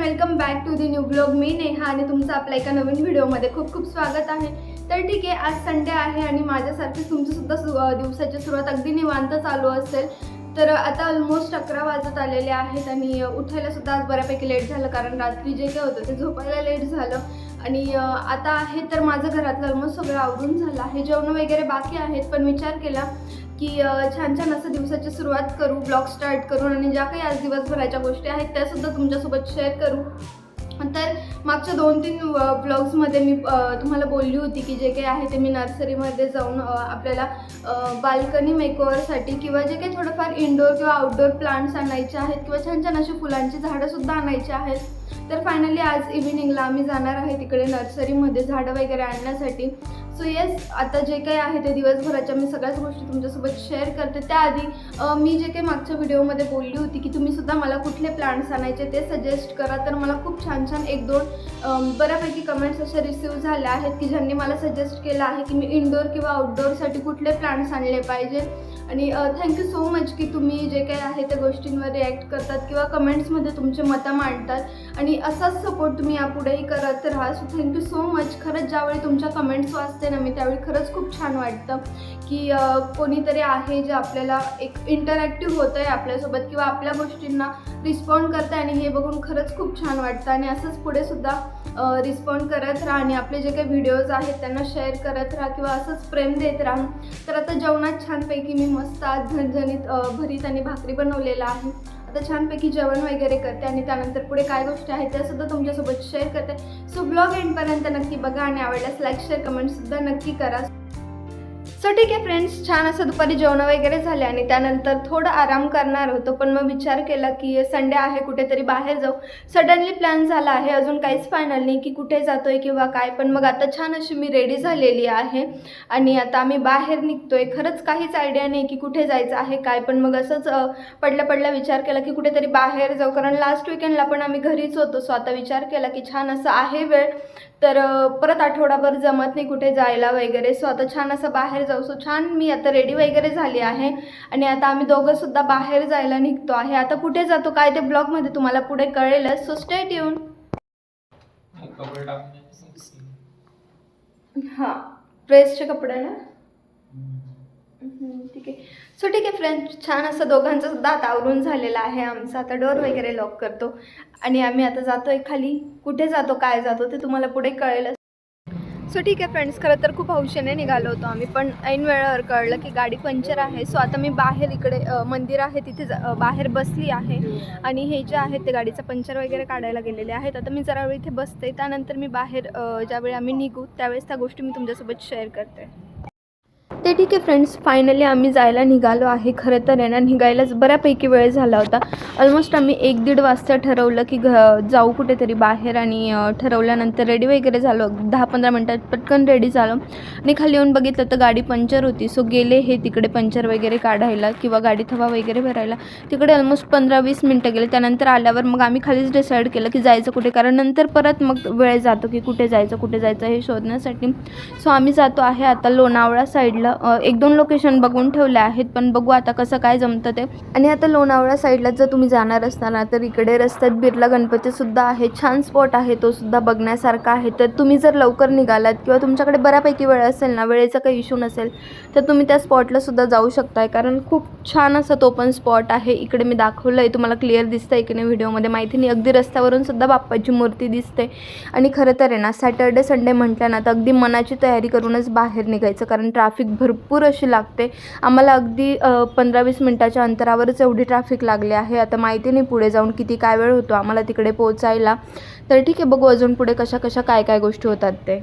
Welcome back to the new blog. मी नेहा आणि तुमचं आपल्या एका नवीन व्हिडिओमध्ये खूप खूप स्वागत आहे. तर ठीक आहे, आज संडे आहे आणि माझ्यासारखी तुमचंसुद्धा दिवसाची सुरुवात अगदी निवांत चालू असेल. तर आता ऑलमोस्ट 11 वाजत आलेले आहेत आणि उठायलासुद्धा आज बऱ्यापैकी लेट झालं, कारण रात्री जे काय होतं ते झोपायला लेट झालं. आणि आता आहे तर माझं घरातलं ऑलमोस्ट सगळं आवरून झालं आहे. जेवण वगैरे बाकी आहेत, पण विचार केला की छान छान असं दिवसाची सुरुवात करू, ब्लॉग स्टार्ट करून आणि ज्या काही आज दिवसभराच्या गोष्टी आहेत त्यासुद्धा तुमच्यासोबत शेअर करू. तर मागच्या 2-3 ब्लॉग्समध्ये मी तुम्हाला बोलली होती की जे काही आहे ते मी नर्सरीमध्ये जाऊन आपल्याला बाल्कनी मेकओव्हरसाठी किंवा जे काही थोडंफार इंडोर किंवा आउटडोर प्लांट्स आणायचे आहेत किंवा छान छान अशी फुलांची झाडंसुद्धा आणायची आहेत. तर फायनली आज इव्हिनिंगला आम्ही जाणार आहे तिकडे नर्सरीमध्ये झाडं वगैरे आणण्यासाठी. सो येस, आता जे काही आहे ते दिवसभराच्या मी सगळ्याच गोष्टी तुमच्यासोबत शेअर करते. त्याआधी मी जे काही मागच्या व्हिडिओमध्ये बोलली होती की तुम्हीसुद्धा मला कुठले प्लांट्स आणायचे ते सजेस्ट करा. तर मला खूप छान छान 1-2 बऱ्यापैकी कमेंट्स अशा रिसीव झाल्या आहेत की ज्यांनी मला सजेस्ट केलं आहे की मी इंडोर किंवा आउटडोअरसाठी कुठले प्लांट्स आणले पाहिजे. आणि थँक्यू सो मच की तुम्ही जे काही आहे त्या गोष्टींवर रिॲक्ट करतात किंवा कमेंट्समध्ये तुमचे मतं मांडतात आणि असाच सपोर्ट तुम्ही यापुढेही करत राहा. So thank you so much. खरंच ज्यावेळी तुमच्या कमेंट्स वाचते ना मी, त्यावेळी खरंच खूप छान वाटतं की कोणीतरी आहे जे आपल्याला एक इंटरॅक्टिव्ह होतं आहे आपल्यासोबत किंवा आपल्या गोष्टींना रिस्पॉन्ड करतं आहे. आणि हे बघून खरंच खूप छान वाटतं आणि असंच पुढेसुद्धा रिस्पॉन्ड करत राहा आणि आपले जे काही व्हिडिओज आहेत त्यांना शेअर करत राहा किंवा असंच प्रेम देत राहा. तर आता जेवणात छानपैकी मी मस्त आज झणझणीत भरीत आणि भाकरी बनवलेला आहे. आता छानपैकी जेवण वगैरे करते आणि त्यानंतर पुढे काय गोष्टी आहेत त्यासुद्धा तुमच्यासोबत शेअर करते. सो ब्लॉग एंडपर्यंत नक्की बघा आणि आवडल्यास लाईक शेअर कमेंटसुद्धा नक्की करा. सो ठीक आहे फ्रेंड्स, छान असं दुपारी जेवण वगैरे झाले आणि त्यानंतर थोडं आराम करणार होतो, पण मग विचार केला की संडे आहे कुठेतरी बाहेर जाऊ. सडनली प्लॅन झाला आहे, अजून काहीच फायनल नाही की कुठे जातो आहे किंवा काय. पण मग आता छान अशी मी रेडी झालेली आहे आणि आता आम्ही बाहेर निघतो आहे. खरंच काहीच आयडिया नाही की कुठे जायचं आहे काय, पण मग असंच पडल्या विचार केला की कुठेतरी बाहेर जाऊ, कारण लास्ट विकेंडला पण आम्ही घरीच होतो. सो आता विचार केला की छान असं आहे वेळ, तर परत आठवडाभर जमत नाही कुठे जायला वगैरे. सो आता छान असं बाहेर जाऊ. सो छान मी आता रेडी वगैरे झाली आहे आणि आता आम्ही दोघंसुद्धा बाहेर जायला निघतो आहे. आता कुठे जातो काय ते ब्लॉगमध्ये तुम्हाला पुढे कळेलच. So stay tune. हां, प्रेसचे कपडे ना. ठीक आहे. सो ठीक आहे फ्रेंड्स, छान असं दोघांचं सुद्धा आता आवरून झालेलं आहे आमचं. आता डोअर वगैरे लॉक करतो आणि आम्ही आता जातो आहे खाली. कुठे जातो काय जातो ते तुम्हाला पुढे कळेलच. सो ठीक आहे फ्रेंड्स, खरं तर खूप हौशेने निघालो होतो आम्ही, पण ऐन वेळेवर कळलं की गाडी पंक्चर आहे. सो आता मी बाहेर इकडे मंदिर आहे तिथे बाहेर बसली आहे आणि हे जे आहेत ते गाडीचं पंक्चर वगैरे काढायला गेलेले आहेत. आता मी जरा वेळ इथे बसते, त्यानंतर मी बाहेर ज्यावेळी आम्ही निघू त्यावेळेस त्या गोष्टी मी तुमच्यासोबत शेअर करते. ते ठीक आहे फ्रेंड्स, फायनली आम्ही जायला निघालो आहे. खरं तर आहे ना, निघायलाच बऱ्यापैकी वेळ झाला होता. ऑलमोस्ट आम्ही 1-1.5 वाजता ठरवलं की जाऊ कुठेतरी बाहेर आणि ठरवल्यानंतर रेडी वगैरे झालो. 10-15 मिनटात पटकन रेडी झालो आणि खाली येऊन बघितलं तर गाडी पंक्चर होती. सो गेले हे तिकडे पंक्चर वगैरे काढायला किंवा गाडीत हवा वगैरे भरायला. तिकडे ऑलमोस्ट 15-20 मिनटं गेले. त्यानंतर आल्यावर मग आम्ही खालीच डिसाईड केलं की जायचं कुठे, कारण नंतर परत मग वेळ जातो की कुठे जायचं हे शोधण्यासाठी. सो आम्ही जातो आहे आता लोणावळा साईडला. 1-2 लोकेशन बघून ठेवले आहेत, पण बघू आता कसं काय जमतं ते. आणि आता लोणावळा साईडला जर तुम्ही जाणार असताना तर इकडे रस्त्यात बिर्ला गणपतीसुद्धा आहे. छान स्पॉट आहे, तो सुद्धा बघण्यासारखा आहे. तर तुम्ही जर लवकर निघालात किंवा तुमच्याकडे बऱ्यापैकी वेळ असेल ना, वेळेचा काही इश्यू नसेल, तर तुम्ही त्या स्पॉटला सुद्धा जाऊ शकताय, कारण खूप छान असं तो पण स्पॉट आहे. इकडे मी दाखवलं आहे, तुम्हाला क्लिअर दिसतं आहे की नाही व्हिडिओमध्ये माहिती नाही. अगदी रस्त्यावरून सुद्धा बाप्पाची मूर्ती दिसते. आणि खरं तर आहे ना, सॅटर्डे संडे म्हटलं ना तर अगदी मनाची तयारी करूनच बाहेर निघायचं, कारण ट्रॅफिक भरपूर अशी लागते. आम्हाला अगदी 15-20 मिनटाच्या अंतरावरच एवढी ट्रॅफिक लागली आहे. आता माहिती नाही पुढे जाऊन किती काय वेळ होतो आम्हाला तिकडे पोहोचायला. तर ठीक आहे, बघू अजून पुढे कशा काय गोष्टी होतात ते.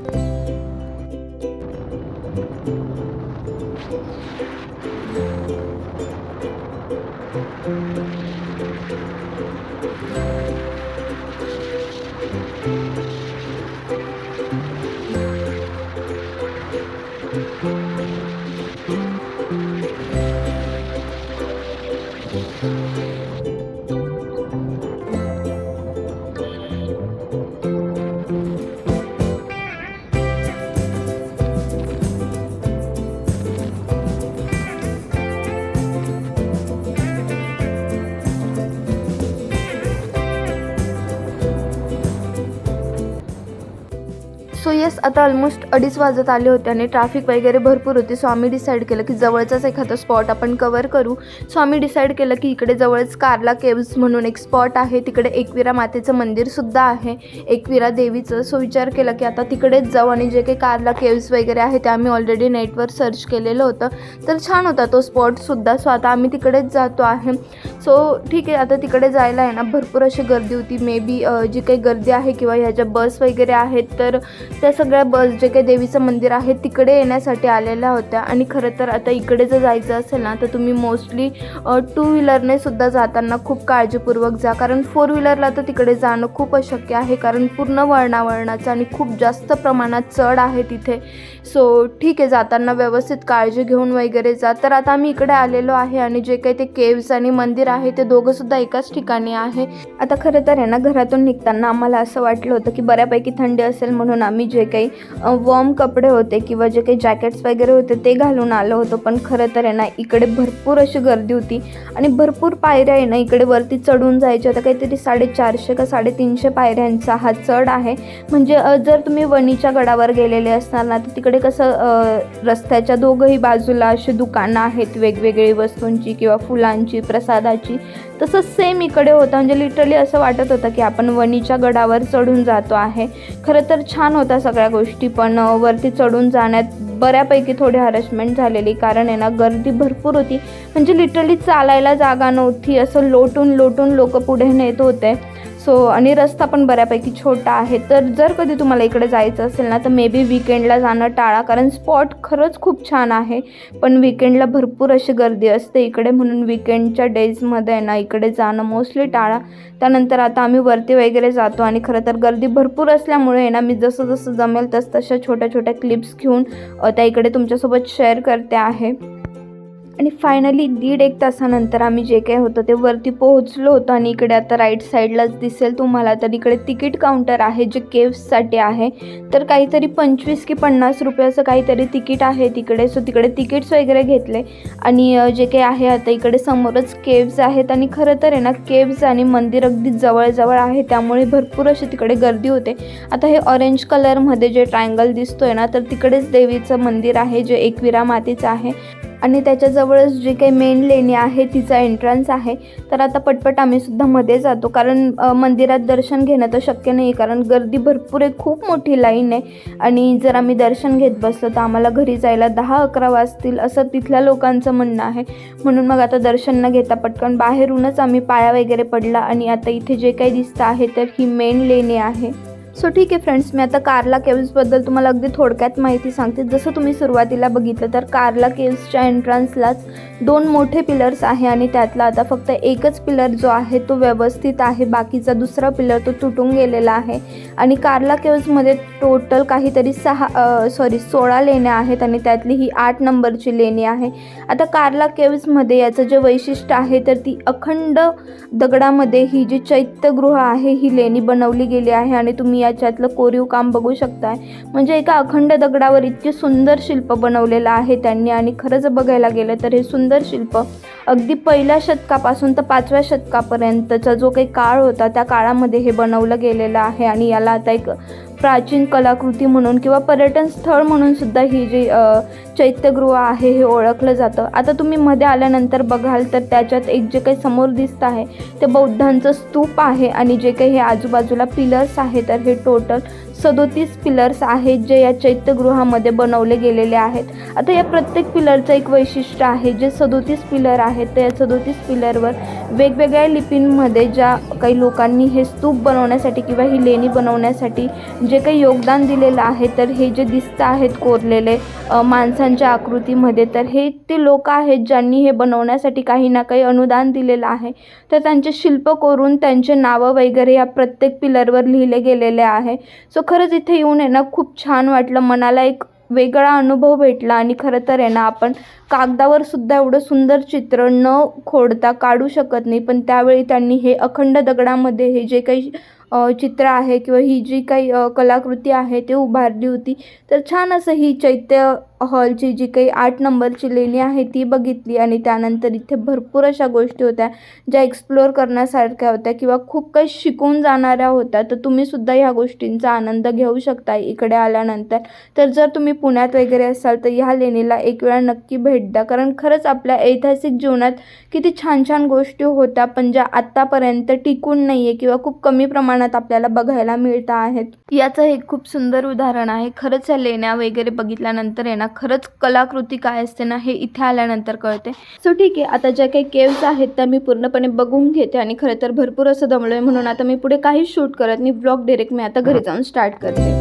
येस, आता ऑलमोस्ट 2:30 वाजत आले होते आणि ट्रॅफिक वगैरे भरपूर होती. सो आम्ही डिसाईड केलं की जवळचाच एखादा स्पॉट आपण कवर करू. सो आम्ही डिसाईड केलं की इकडे जवळच कार्ला केव्ज म्हणून एक स्पॉट आहे, तिकडे एकविरा मातेचं मंदिरसुद्धा आहे, एकविरा देवीचं. सो विचार केला की आता तिकडेच जाऊ आणि जे काही कार्ला केव्ज वगैरे आहे ते आम्ही ऑलरेडी नेटवर सर्च केलेलं होतं, तर छान होता तो स्पॉटसुद्धा. सो आता आम्ही तिकडेच जातो आहे. सो ठीक आहे, आता तिकडे जायला आहे ना भरपूर अशी गर्दी होती. मे बी जी काही गर्दी आहे किंवा ह्या ज्या बस वगैरे आहेत तर त्या सगळ्या बस जे काही देवीचं मंदिर आहे तिकडे येण्यासाठी आलेल्या होत्या. आणि खरं तर आता इकडे जर जायचं असेल ना तर तुम्ही मोस्टली 2 व्हीलरने सुद्धा जाताना खूप काळजीपूर्वक जा, कारण 4 व्हीलरला तर तिकडे जाणं खूप अशक्य आहे, कारण पूर्ण वळणावळणाचं आणि खूप जास्त प्रमाणात चढ आहे तिथे. सो ठीक आहे, जाताना व्यवस्थित काळजी घेऊन वगैरे जा. तर आता आम्ही इकडे आलेलो आहे आणि जे काही ते केव्ज आणि मंदिर आहे ते दोघंसुद्धा एकाच ठिकाणी आहे. आता खरं तर आहे ना घरातून निघताना आम्हाला असं वाटलं होतं की बऱ्यापैकी थंडी असेल म्हणून आम्ही जे काही वॉर्म कपडे होते किंवा जे काही जॅकेट्स वगैरे होते ते घालून आलो होतो. पण खरं तर आहे ना इकडे भरपूर अशी गर्दी होती आणि भरपूर पायऱ्या आहे ना इकडे वरती चढून जायच्या होत्या. काहीतरी 450 का 350 पायऱ्यांचा हा चढ आहे. म्हणजे जर तुम्ही वणीच्या गडावर गेलेले असणार ना तर तिकडे कसं रस्त्याच्या दोघंही बाजूला अशी दुकानं आहेत वेगवेगळी वस्तूंची किंवा फुलांची, प्रसादाची, तसं सेम इकडे होतं. म्हणजे लिटरली असं वाटत होतं की आपण वणीच्या गडावर चढून जातो आहे. खरं तर छान होता सगळ्या गोष्टी, पण वरती चढून जाण्यात बऱ्यापैकी थोडी हॅरेसमेंट झालेली, कारण आहे ना गर्दी भरपूर होती. म्हणजे लिटरली चालायला जागा नव्हती, असं लोटून लोटून लोक पुढे नेत होते. सो आणि रस्ता पण बऱ्यापैकी छोटा आहे. तर जर कधी तुम्हाला इकडे जायचं असेल ना तर मे बी वीकेंडला जाणं टाळा, कारण स्पॉट खरंच खूप छान आहे, पण वीकेंडला भरपूर अशी गर्दी असते इकडे, म्हणून वीकेंडच्या डेजमध्ये ना इकडे जाणं मोस्टली टाळा. त्यानंतर आता आम्ही वरती वगैरे जातो आणि खरं तर गर्दी भरपूर असल्यामुळे ना मी जसं जसं जमेल तशा छोट्या छोट्या क्लिप्स घेऊन त्या इकडे तुमच्यासोबत शेअर करते आहे. आणि फायनली 1.5 तासानंतर आम्ही जे काही होतं ते वरती पोहोचलो होतो आणि इकडे आता राईट साईडलाच दिसेल तुम्हाला तर इकडे तिकीट काउंटर आहे जे केव्जसाठी आहे. तर काहीतरी 25 की 50 रुपये असं काहीतरी तिकीट आहे तिकडे. सो तिकडे तिकीट्स वगैरे घेतले आणि जे काही आहे आता इकडे समोरच केव्ज आहेत. आणि खरं तर आहे ना केव्ज आणि मंदिर अगदी जवळजवळ आहे, त्यामुळे भरपूर अशी तिकडे गर्दी होते. आता हे ऑरेंज कलरमध्ये जे ट्रायंगल दिसतोय ना तर तिकडेच देवीचं मंदिर आहे जे एकविरा मातेचं आहे आणि त्याच्याजवळच जी काही मेन लेणी आहे तिचा एंट्रन्स आहे. तर आता पटपट आम्ही सुद्धा मध्ये जातो, कारण मंदिरात दर्शन घेणं तर शक्य नाही, कारण गर्दी भरपूर आहे, खूप मोठी लाईन आहे. आणि जर आम्ही दर्शन घेत बसलो तर आम्हाला घरी जायला 10-11 वाजतील असं तिथल्या लोकांचं म्हणणं आहे. म्हणून मग आता दर्शन न घेता पटकन बाहेरूनच आम्ही पाया वगैरे पडला आणि आता इथे जे काही दिसतं आहे तर ही मेन लेणी आहे. सो ठीक आहे फ्रेंड्स, मी आता कार्ला केव्जबद्दल तुम्हाला अगदी थोडक्यात माहिती सांगते. जसं तुम्ही सुरुवातीला बघितलं तर कार्ला केव्जच्या एंट्रन्सलाच 2 मोठे पिलर्स आहे आणि त्यातला आता फक्त एकच पिलर जो आहे तो व्यवस्थित आहे, बाकीचा दुसरा पिलर तो तुटून गेलेला आहे. आणि कार्ला केव्जमध्ये टोटल काहीतरी 16 लेण्या आहेत आणि त्यातली ही 8 नंबरची लेणी आहे. आता कार्ला केव्जमध्ये याचं जे वैशिष्ट्य आहे तर ती अखंड दगडामध्ये ही जी चैत्यगृह आहे ही लेणी बनवली गेली आहे. आणि तुम्ही याच्यातलं कोरीव काम बघू शकताय, म्हणजे एका अखंड दगडावर इतके सुंदर शिल्प बनवलेलं आहे त्यांनी. आणि खरंच बघायला गेलं तर हे सुंदर शिल्प अगदी 1ल्या शतकापासून तर 5व्या शतकापर्यंतचा जो काही काळ होता त्या काळामध्ये हे बनवलं गेलेलं आहे. आणि याला आता एक प्राचीन कलाकृती म्हणून किंवा पर्यटन स्थळ म्हणून सुद्धा ही जी चैत्यगृह आहे हे ओळखलं जातं. आता तुम्ही मध्ये आल्यानंतर बघाल तर त्याच्यात एक जे काही समोर दिसतं आहे ते बौद्धांचं स्तूप आहे आणि जे काही हे आजूबाजूला पिलर्स आहे तर हे टोटल 37 पिलर्स आहेत जे या चैत्यगृहामध्ये बनवले गेलेले आहेत. आता या प्रत्येक पिलरचं एक वैशिष्ट्य आहे. जे 37 पिलर आहेत तर या 37 पिलरवर वेगवेगळ्या लिपींमध्ये ज्या काही लोकांनी हे स्तूप बनवण्यासाठी किंवा ही लेणी बनवण्यासाठी जे काही योगदान दिलेलं आहे तर हे जे दिसतं आहेत कोरलेले माणसांच्या आकृतीमध्ये तर हे ते लोक आहेत ज्यांनी हे बनवण्यासाठी काही ना काही अनुदान दिलेलं आहे. तर त्यांचे शिल्प कोरून त्यांचे नावं वगैरे या प्रत्येक पिलरवर लिहिले गेलेले आहे. सो खरंच इथे येऊन आहे ना खूप छान वाटलं, मनाला एक वेगळा अनुभव भेटला. आणि खरं तर आहे ना आपण कागदावर सुद्धा एवढं सुंदर चित्र न खोडता काढू शकत नाही, पण त्यावेळी त्यांनी हे अखंड दगडामध्ये हे जे काही चित्र आहे किंवा ही जी काही कलाकृती आहे ते उभारली होती. तर छान असं ही चैत्य हॉलची जी काही 8 नंबरची लेणी आहे ती बघितली आणि त्यानंतर इथे भरपूर अशा गोष्टी होत्या ज्या एक्सप्लोअर करण्यासारख्या होत्या किंवा खूप काही शिकून जाणाऱ्या होत्या. तर तुम्ही सुद्धा ह्या गोष्टींचा आनंद घेऊ शकता इकडे आल्यानंतर. तर जर तुम्ही पुण्यात वगैरे असाल तर ह्या लेणीला एक वेळा नक्की भेट द्या, कारण खरंच आपल्या ऐतिहासिक जीवनात किती छान छान गोष्टी होत्या पण ज्या आत्तापर्यंत टिकून नाही आहे किंवा खूप कमी प्रमाणात आपल्याला बघायला मिळत आहेत. याचं हे खूप सुंदर उदाहरण आहे. खरंच या लेण्या वगैरे बघितल्यानंतर आहे ना, खरंच कलाकृती काय असते ना हे इथे आल्यानंतर कळते. सो ठीक आहे, आता ज्या काही केव्ज आहेत त्या मी पूर्णपणे बघून घेते आणि खरं तर भरपूर असं दमलोय म्हणून आता मी पुढे काही शूट करत नाही. ब्लॉग डायरेक्ट मी आता घरी जाऊन स्टार्ट करते.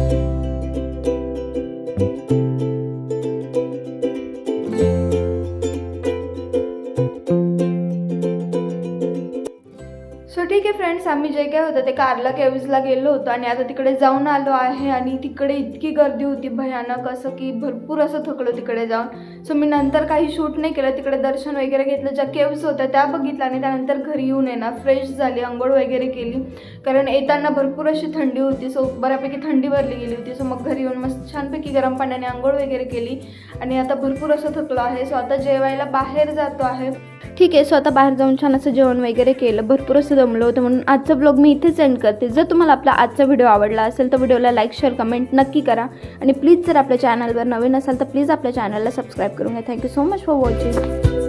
सो ठीक आहे फ्रेंड्स, आम्ही जे काय होतं ते कार्ला केव्जला गेलो होतो आणि आता तिकडे जाऊन आलो आहे आणि तिकडे इतकी गर्दी होती भयानक, असं की भरपूर असं थकलो तिकडे जाऊन. सो मी नंतर काही शूट नाही केलं. तिकडे दर्शन वगैरे घेतलं, ज्या केव्ज होत्या त्या बघितल्या आणि त्यानंतर घरी येऊन आहे ना फ्रेश झाली, अंघोळ वगैरे केली, कारण येताना भरपूर अशी थंडी होती. सो बऱ्यापैकी थंडी भरली गेली होती. सो मग घरी येऊन मस्त छानपैकी गरम पाण्याने अंघोळ वगैरे केली आणि आता भरपूर असं थकलो आहे. सो आता जेवायला बाहेर जातो आहे. ठीक आहे, सो आता बाहेर जाऊन छान असं जेवण वगैरे केलं, भरपूर असं जमलं होतं म्हणून आजचा ब्लॉग मी इथेच एंड करते. जर तुम्हाला आपला आजचा व्हिडिओ आवडला असेल तर व्हिडिओला लाईक, शेअर, कमेंट नक्की करा आणि प्लीज जर आपल्या चॅनलवर नवीन असाल तर प्लीज आपल्या चॅनलला सबस्क्राईब करून घ्या. Thank you so much for watching.